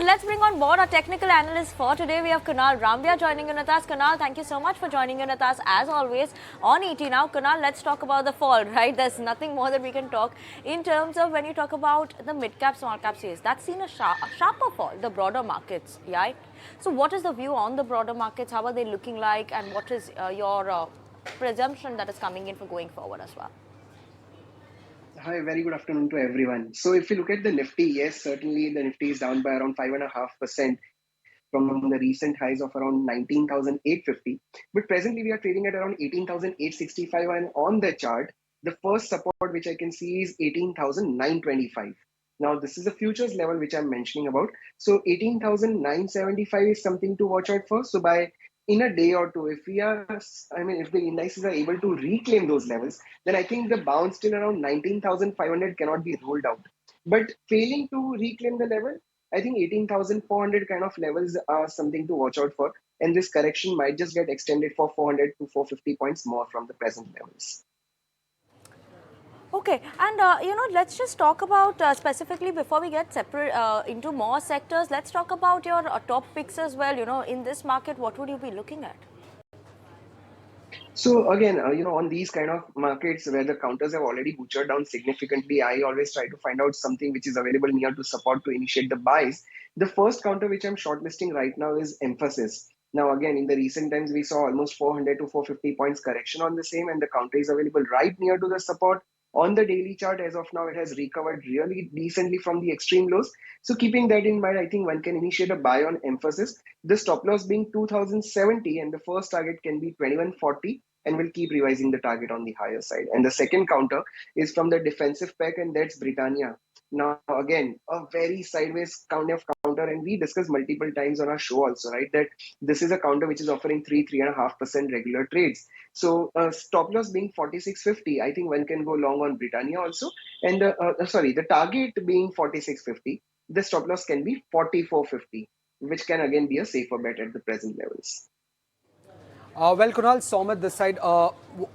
But let's bring on board our technical analyst for today. We have Kunal Rambhia joining in with us. Kunal, thank you so much for joining in with us as always on ET. Now, Kunal, let's talk about the fall, right? There's nothing more that we can talk in terms of when you talk about the mid-cap, small-cap series. That's seen a sharper fall, the broader markets, right? So what is the view on the broader markets? How are they looking like? And what is your presumption that is coming in for going forward as well? Hi, very good afternoon to everyone. So, if you look at the Nifty, yes, certainly the Nifty is down by around 5.5% from the recent highs of around 19,850. But presently, we are trading at around 18,865. And on the chart, the first support which I can see is 18,925. Now, this is the futures level which I'm mentioning about. So, 18,975 is something to watch out for. So, by in a day or two, if the indices are able to reclaim those levels, then I think the bounce till around 19,500 cannot be ruled out. But failing to reclaim the level, I think 18,400 kind of levels are something to watch out for. And this correction might just get extended for 400 to 450 points more from the present levels. Okay, and let's just talk about specifically before we get separate into more sectors. Let's talk about your top picks as well. In this market, what would you be looking at? So again, on these kind of markets where the counters have already butchered down significantly, I always try to find out something which is available near to support to initiate the buys. The first counter which I'm shortlisting right now is Emphasis. Now again, in the recent times, we saw almost 400 to 450 points correction on the same, and the counter is available right near to the support. On the daily chart, as of now, it has recovered really decently from the extreme lows. So keeping that in mind, I think one can initiate a buy on Emphasis. The stop loss being 2070, and the first target can be 2140, and we'll keep revising the target on the higher side. And the second counter is from the defensive pack, and that's Britannia. Now, again, a very sideways kind of counter, and we discussed multiple times on our show also, right? That this is a counter which is offering 3.5% regular trades. So, stop loss being 4650, I think one can go long on Britannia also. And the target being 4650, the stop loss can be 4450, which can again be a safer bet at the present levels. Well, Kunal, Somit this side.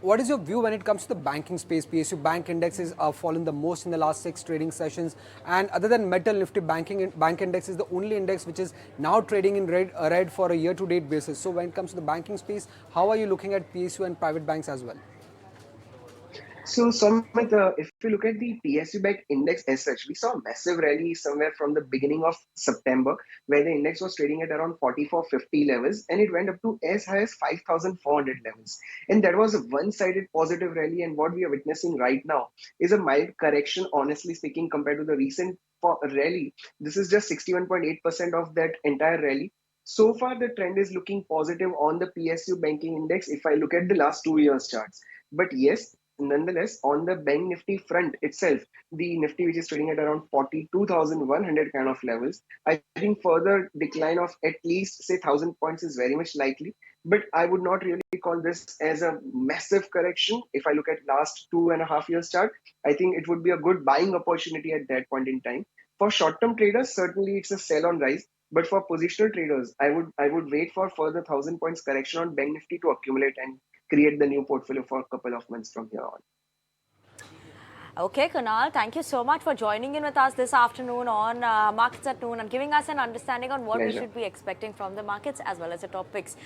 What is your view when it comes to the banking space? PSU bank indexes have fallen the most in the last 6 trading sessions. And other than metal, Nifty bank index is the only index which is now trading in red for a year-to-date basis. So when it comes to the banking space, how are you looking at PSU and private banks as well? So, Sumit, if you look at the PSU back index as such, we saw a massive rally somewhere from the beginning of September, where the index was trading at around 4450 levels, and it went up to as high as 5400 levels. And that was a one-sided positive rally. And what we are witnessing right now is a mild correction, honestly speaking, compared to the recent rally. This is just 61.8% of that entire rally. So far, the trend is looking positive on the PSU banking index if I look at the last 2 years charts. But yes, nonetheless, on the bank Nifty front itself, the Nifty which is trading at around 42,100 kind of levels, I think further decline of at least say 1,000 points is very much likely. But I would not really call this as a massive correction. If I look at last 2.5 years chart, I think it would be a good buying opportunity at that point in time. For short-term traders, certainly it's a sell on rise. But for positional traders, I would wait for further 1,000 points correction on Bank Nifty to accumulate and create the new portfolio for a couple of months from here on. Okay, Kunal, thank you so much for joining in with us this afternoon on Markets at Noon and giving us an understanding on what we Pleasure. should be expecting from the markets as well as the top picks.